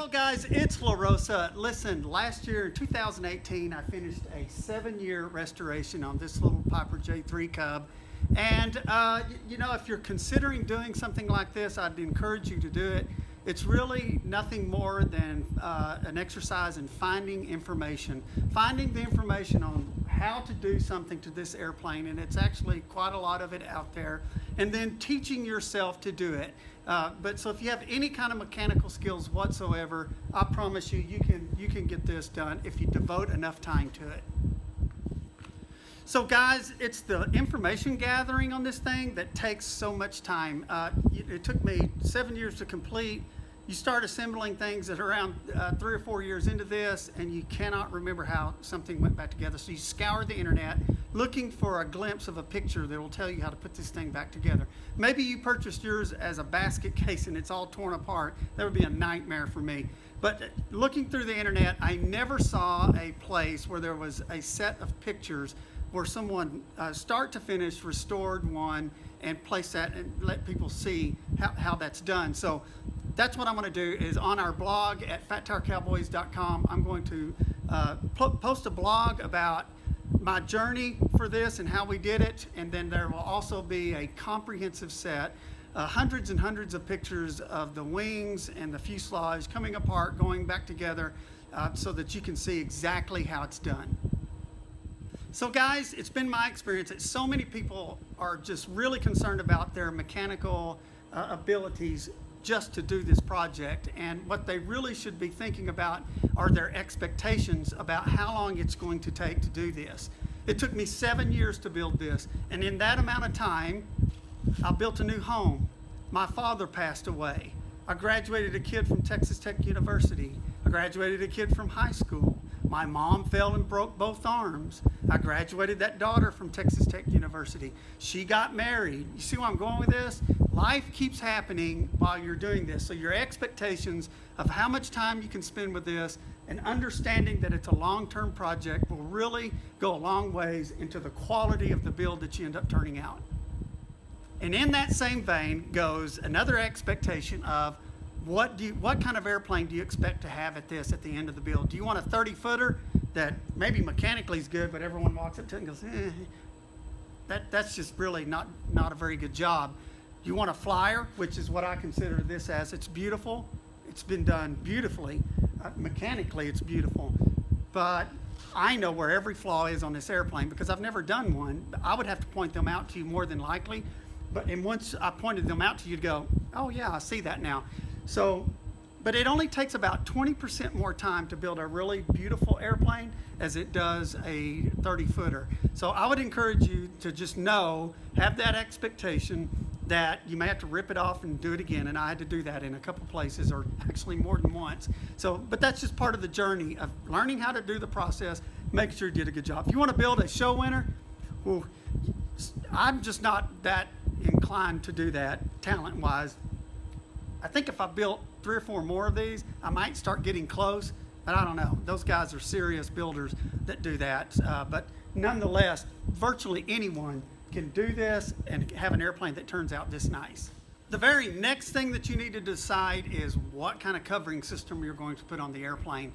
Hello guys, it's LaRosa. Listen, last year in 2018 I finished a 7-year restoration on this little Piper J3 Cub. And you know, if you're considering doing something like this, I'd encourage you to do it. It's really nothing more than an exercise in finding information. Finding the information on how to do something to this airplane, and it's actually quite a lot of it out there, and then teaching yourself to do it. So if you have any kind of mechanical skills whatsoever, I promise you, you can get this done if you devote enough time to it. So guys, it's the information gathering on this thing that takes so much time. It took me 7 years to complete. You start assembling things at around 3 or 4 years into this, and you cannot remember how something went back together. So you scour the internet looking for a glimpse of a picture that will tell you how to put this thing back together. Maybe you purchased yours as a basket case and it's all torn apart. That would be a nightmare for me. But looking through the internet, I never saw a place where there was a set of pictures where someone start to finish restored one and place that and let people see how that's done. So that's what I'm going to do is on our blog at fattirecowboys.com, I'm going to post a blog about my journey for this and how we did it, and then there will also be a comprehensive set, hundreds and hundreds of pictures of the wings and the fuselage coming apart, going back together, so that you can see exactly how it's done. So guys, it's been my experience that so many people are just really concerned about their mechanical abilities just to do this project, and what they really should be thinking about are their expectations about how long it's going to take to do this. It took me 7 years to build this, and in that amount of time I built a new home. My father passed away. I graduated a kid from Texas Tech University. I graduated a kid from high school. My mom fell and broke both arms. I graduated that daughter from Texas Tech University. She got married. You see where I'm going with this? Life keeps happening while you're doing this. So your expectations of how much time you can spend with this and understanding that it's a long-term project will really go a long ways into the quality of the build that you end up turning out. And in that same vein goes another expectation of what kind of airplane do you expect to have at the end of the build? Do you want a 30-footer that maybe mechanically is good, but everyone walks up to it and goes, that's just really not a very good job? You want a flyer, which is what I consider this as. It's beautiful. It's been done beautifully. Mechanically, it's beautiful. But I know where every flaw is on this airplane because I've never done one. I would have to point them out to you more than likely. And once I pointed them out to you, you'd go, oh yeah, I see that now. So, but it only takes about 20% more time to build a really beautiful airplane as it does a 30-footer. So I would encourage you to just have that expectation that you may have to rip it off and do it again. And I had to do that in a couple places, or actually more than once. So, but that's just part of the journey of learning how to do the process, making sure you did a good job. If you want to build a show winner, well, I'm just not that inclined to do that talent-wise. I think if I built 3 or 4 more of these, I might start getting close, but I don't know. Those guys are serious builders that do that. But nonetheless, virtually anyone can do this and have an airplane that turns out this nice. The very next thing that you need to decide is what kind of covering system you're going to put on the airplane.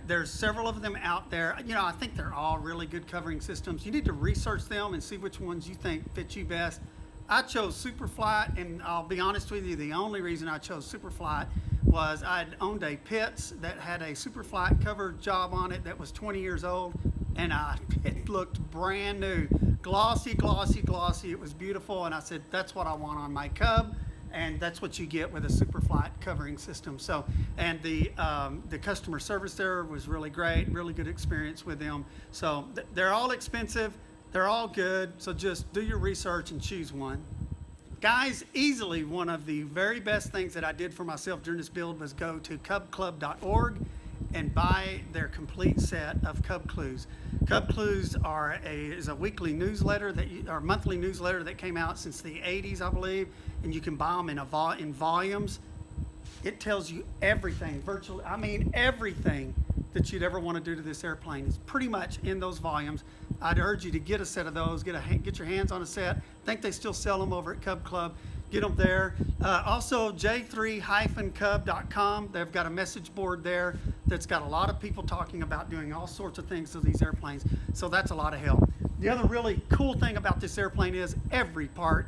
There's several of them out there. You know, I think they're all really good covering systems. You need to research them and see which ones you think fit you best. I chose Superflight, and I'll be honest with you, the only reason I chose Superflight was I'd owned a Pitts that had a Superflight cover job on it that was 20 years old, and it looked brand new. Glossy, glossy, glossy. It was beautiful, and I said, that's what I want on my Cub, and that's what you get with a Superflight covering system. So, and the customer service there was really great, really good experience with them. So they're all expensive. They're all good, so just do your research and choose one. Guys, easily one of the very best things that I did for myself during this build was go to cubclub.org and buy their complete set of Cub Clues. Cub Clues is a weekly newsletter or monthly newsletter that came out since the 80s, I believe, and you can buy them in volumes. It tells you everything, virtually, I mean everything that you'd ever want to do to this airplane is pretty much in those volumes. I'd urge you to get a set of those, get your hands on a set. I think they still sell them over at Cub Club. get them there. Also, J3-Cub.com. They've got a message board there that's got a lot of people talking about doing all sorts of things to these airplanes. So that's a lot of help. The other really cool thing about this airplane is every part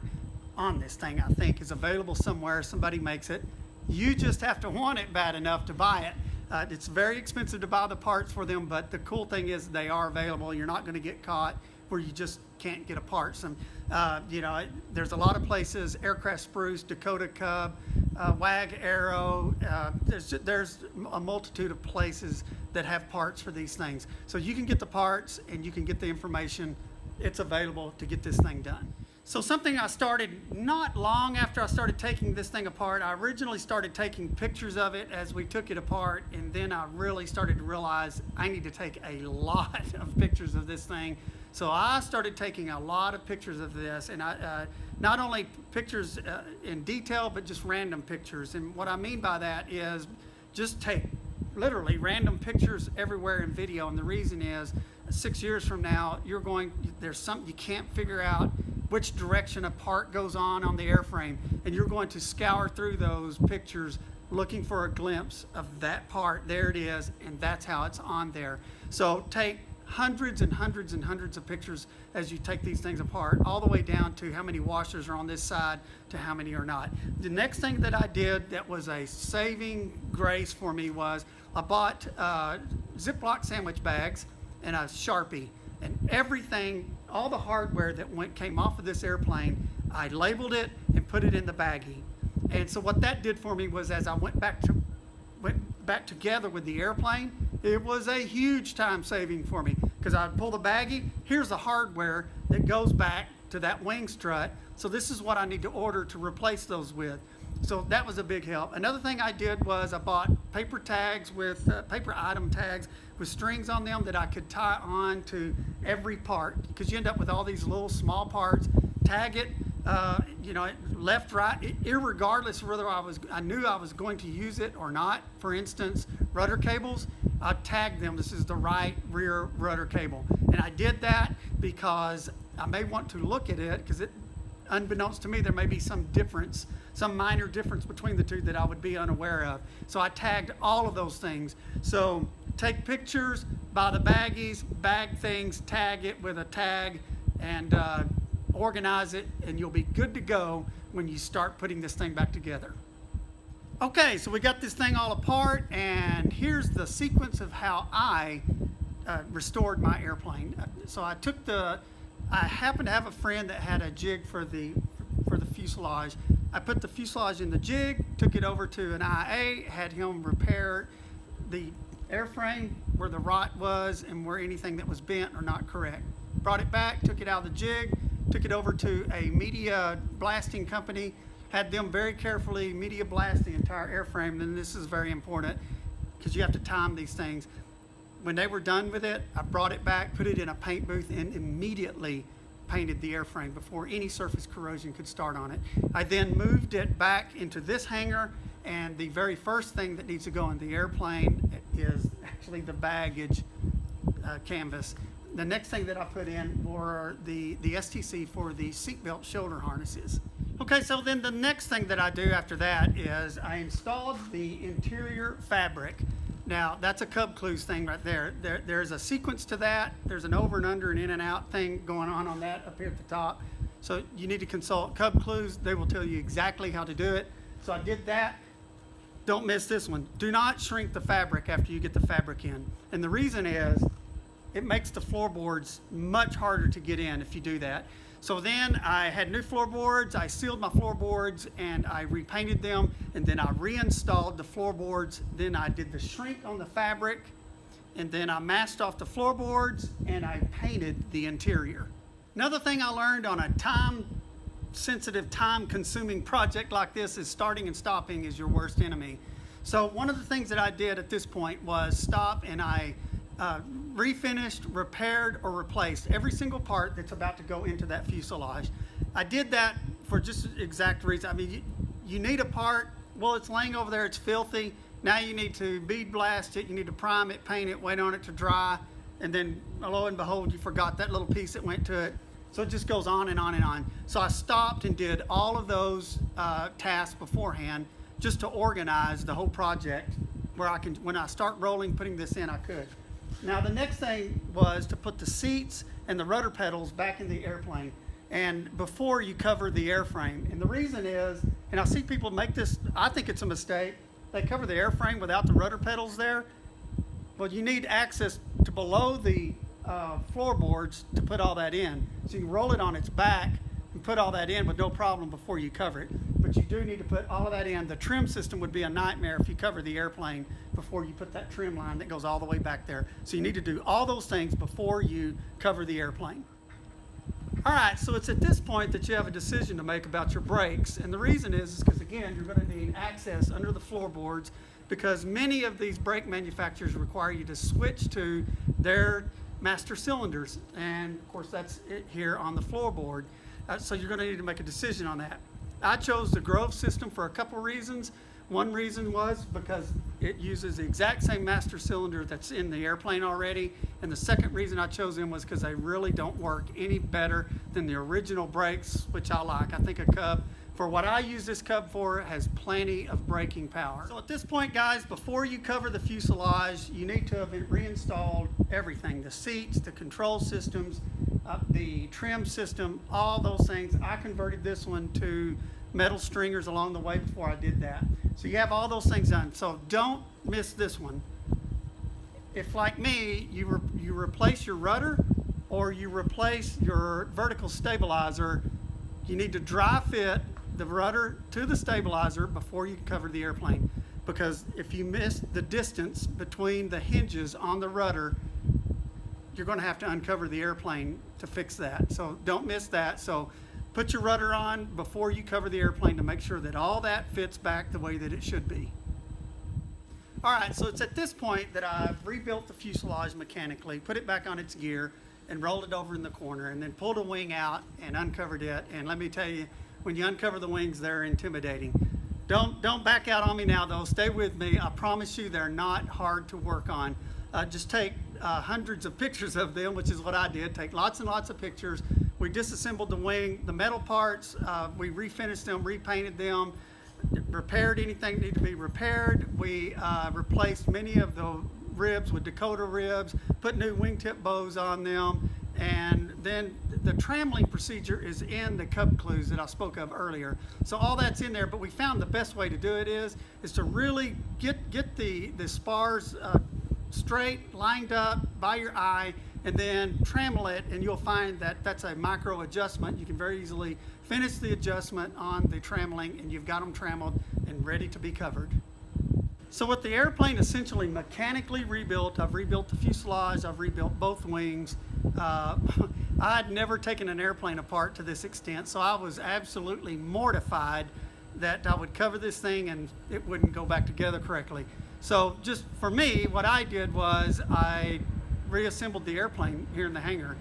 on this thing, I think, is available somewhere. Somebody makes it. You just have to want it bad enough to buy it. It's very expensive to buy the parts for them, but the cool thing is they are available. You're not going to get caught where you just can't get a part. There's a lot of places, Aircraft Spruce, Dakota Cub, WAG Aero. There's a multitude of places that have parts for these things. So you can get the parts and you can get the information. It's available to get this thing done. So something I started not long after I started taking this thing apart, I originally started taking pictures of it as we took it apart, and then I really started to realize I need to take a lot of pictures of this thing. So I started taking a lot of pictures of this, and not only pictures in detail, but just random pictures. And what I mean by that is just take literally random pictures everywhere in video. And the reason is 6 years from now, there's something you can't figure out which direction a part goes on the airframe, and you're going to scour through those pictures looking for a glimpse of that part. There it is, and that's how it's on there. So take hundreds and hundreds and hundreds of pictures as you take these things apart, all the way down to how many washers are on this side to how many are not. The next thing that I did that was a saving grace for me was I bought Ziploc sandwich bags and a Sharpie, and everything, all the hardware that came off of this airplane, I labeled it and put it in the baggie. And so what that did for me was, as I went back together with the airplane, it was a huge time saving for me, because I'd pull the baggie, here's the hardware that goes back to that wing strut. So this is what I need to order to replace those with. So that was a big help. Another thing I did was I bought paper tags with paper item tags with strings on them that I could tie on to every part, because you end up with all these little small parts. Tag it, left, right, irregardless of whether I knew I was going to use it or not. For instance, rudder cables, I tagged them. This is the right rear rudder cable, and I did that because I may want to look at it, because unbeknownst to me, there may be some minor difference between the two that I would be unaware of. So I tagged all of those things. So take pictures, buy the baggies, bag things, tag it with a tag, and organize it, and you'll be good to go when you start putting this thing back together. Okay, so we got this thing all apart, and here's the sequence of how I restored my airplane. So I happened to have a friend that had a jig for the fuselage. I put the fuselage in the jig, took it over to an IA, had him repair the airframe where the rot was and where anything that was bent or not correct. Brought it back, took it out of the jig, took it over to a media blasting company, had them very carefully media blast the entire airframe. And this is very important, because you have to time these things. When they were done with it, I brought it back, put it in a paint booth, and immediately painted the airframe before any surface corrosion could start on it. I then moved it back into this hangar, and the very first thing that needs to go in the airplane is actually the baggage canvas. The next thing that I put in were the STC for the seatbelt shoulder harnesses. Okay, so then the next thing that I do after that is I installed the interior fabric. Now, that's a Cub Clues thing right there. There's a sequence to that. There's an over and under and in and out thing going on that up here at the top. So you need to consult Cub Clues. They will tell you exactly how to do it. So I did that. Don't miss this one. Do not shrink the fabric after you get the fabric in. And the reason is it makes the floorboards much harder to get in if you do that. So then I had new floorboards, I sealed my floorboards, and I repainted them, and then I reinstalled the floorboards. Then I did the shrink on the fabric, and then I masked off the floorboards, and I painted the interior. Another thing I learned on a time-sensitive, time-consuming project like this is starting and stopping is your worst enemy. So one of the things that I did at this point was stop, and I refinished, repaired, or replaced every single part that's about to go into that fuselage. I did that for just exact reason. I mean, you need a part, well, it's laying over there, it's filthy. Now you need to bead blast it, you need to prime it, paint it, wait on it to dry, and then lo and behold, you forgot that little piece that went to it. So it just goes on and on and on. So I stopped and did all of those tasks beforehand just to organize the whole project where I can, when I start rolling, putting this in, I could. Now the next thing was to put the seats and the rudder pedals back in the airplane, and before you cover the airframe. And the reason is, and I see people make this, I think it's a mistake, they cover the airframe without the rudder pedals there. Well, you need access to below the floorboards to put all that in. So you can roll it on its back and put all that in with no problem before you cover it. But you do need to put all of that in. The trim system would be a nightmare if you cover the airplane before you put that trim line that goes all the way back there. So you need to do all those things before you cover the airplane. All right, so it's at this point that you have a decision to make about your brakes. And the reason is because, again, you're going to need access under the floorboards, because many of these brake manufacturers require you to switch to their master cylinders. And, of course, that's it here on the floorboard. So you're going to need to make a decision on that. I chose the Grove system for a couple reasons. One reason was because it uses the exact same master cylinder that's in the airplane already. And the second reason I chose them was because they really don't work any better than the original brakes, which I like. I think a Cub, for what I use this Cub for, has plenty of braking power. So at this point, guys, before you cover the fuselage, you need to have reinstalled everything, the seats, the control systems, the trim system, all those things. I converted this one to metal stringers along the way before I did that. So you have all those things done. So don't miss this one. If, like me, you replace your rudder or you replace your vertical stabilizer, you need to dry fit the rudder to the stabilizer before you cover the airplane. Because if you miss the distance between the hinges on the rudder, you're going to have to uncover the airplane to fix that. So don't miss that. So put your rudder on before you cover the airplane to make sure that all that fits back the way that it should be. All right, so it's at this point that I've rebuilt the fuselage mechanically, put it back on its gear, and rolled it over in the corner, and then pulled a wing out and uncovered it. And let me tell you, when you uncover the wings, they're intimidating. Don't back out on me now, though. Stay with me. I promise you they're not hard to work on. Just take hundreds of pictures of them, which is what I did. Take lots and lots of pictures. We disassembled the wing, the metal parts. We refinished them, repainted them, repaired anything that needed to be repaired. We replaced many of the ribs with Dakota ribs, put new wingtip bows on them, and then the trammeling procedure is in the Cub clues that I spoke of earlier. So all that's in there, but we found the best way to do it is to really get the spars straight, lined up by your eye, and then trammel it, and you'll find that that's a micro adjustment. You can very easily finish the adjustment on the trammeling, and you've got them trammeled and ready to be covered. So with the airplane essentially mechanically rebuilt, I've rebuilt the fuselage, I've rebuilt both wings. I had never taken an airplane apart to this extent, so I was absolutely mortified that I would cover this thing and it wouldn't go back together correctly. So just for me, what I did was I reassembled the airplane here in the hangar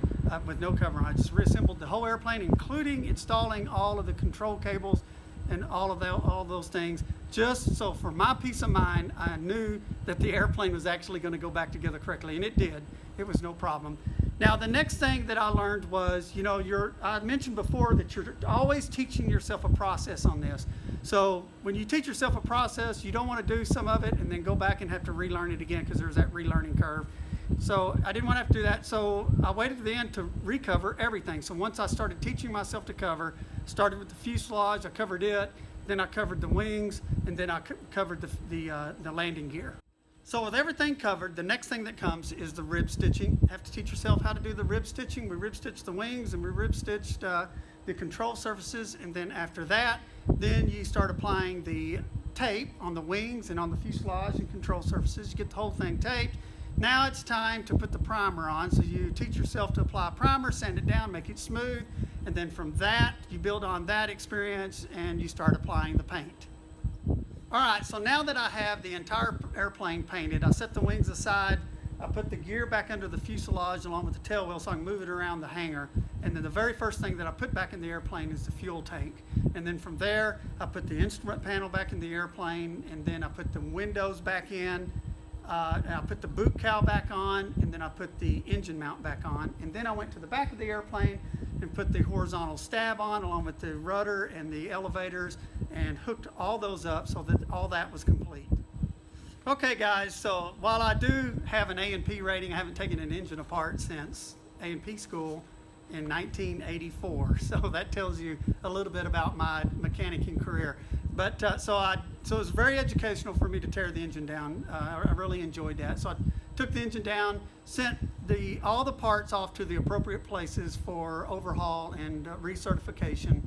with no cover on. I just reassembled the whole airplane, including installing all of the control cables and all those things, just so for my peace of mind, I knew that the airplane was actually going to go back together correctly, and it did. It was no problem. Now, the next thing that I learned was, I mentioned before that you're always teaching yourself a process on this. So when you teach yourself a process, you don't want to do some of it and then go back and have to relearn it again, because there's that relearning curve. So I didn't want to have to do that. So I waited to the end to recover everything. So once I started teaching myself to cover, started with the fuselage, I covered it, then I covered the wings, and then I covered the landing gear. So with everything covered, the next thing that comes is the rib stitching. You have to teach yourself how to do the rib stitching. We rib stitched the wings, and we rib stitched the control surfaces, and then after that, then you start applying the tape on the wings and on the fuselage and control surfaces. You get the whole thing taped. Now it's time to put the primer on. So you teach yourself to apply primer, sand it down, make it smooth, and then from that, you build on that experience and you start applying the paint. All right, so now that I have the entire airplane painted, I set the wings aside, I put the gear back under the fuselage along with the tailwheel so I can move it around the hangar. And then the very first thing that I put back in the airplane is the fuel tank. And then from there, I put the instrument panel back in the airplane, and then I put the windows back in, and I put the boot cowl back on, and then I put the engine mount back on. And then I went to the back of the airplane and put the horizontal stab on along with the rudder and the elevators, and hooked all those up so that all that was complete. Okay guys, so while I do have an A&P rating, I haven't taken an engine apart since A&P school in 1984. So that tells you a little bit about my mechanicking career. But so it was very educational for me to tear the engine down. I really enjoyed that. So I took the engine down, sent all the parts off to the appropriate places for overhaul and recertification.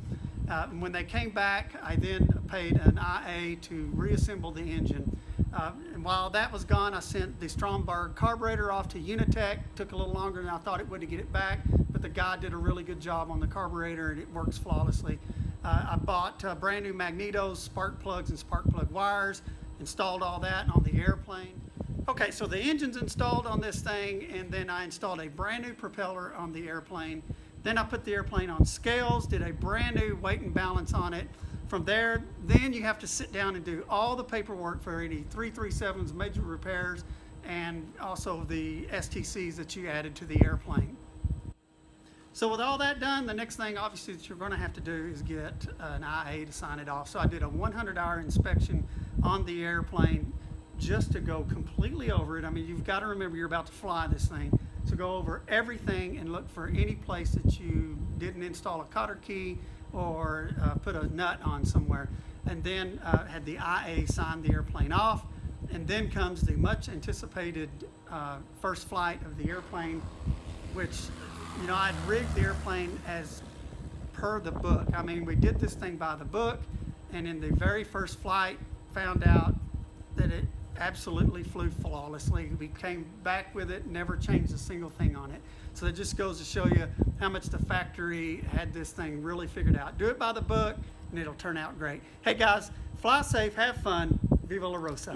And when they came back, I then paid an IA to reassemble the engine. And while that was gone, I sent the Stromberg carburetor off to Unitech. Took a little longer than I thought it would to get it back, but the guy did a really good job on the carburetor and it works flawlessly. I bought brand new magnetos, spark plugs, and spark plug wires, installed all that on the airplane. Okay, so the engine's installed on this thing, and then I installed a brand new propeller on the airplane. Then I put the airplane on scales, did a brand new weight and balance on it. From there, then you have to sit down and do all the paperwork for any 337s, major repairs, and also the STCs that you added to the airplane. So with all that done, the next thing obviously that you're going to have to do is get an IA to sign it off. So I did a 100-hour inspection on the airplane just to go completely over it. I mean, you've got to remember you're about to fly this thing. So go over everything and look for any place that you didn't install a cotter key or put a nut on somewhere. And then had the IA sign the airplane off. And then comes the much anticipated first flight of the airplane, which, you know, I'd rigged the airplane as per the book. I mean, we did this thing by the book, and in the very first flight found out that it absolutely flew flawlessly. We came back with it, never changed a single thing on it. So it just goes to show you how much the factory had this thing really figured out. Do it by the book and it'll turn out great. Hey guys, fly safe, have fun, Viva LaRosa.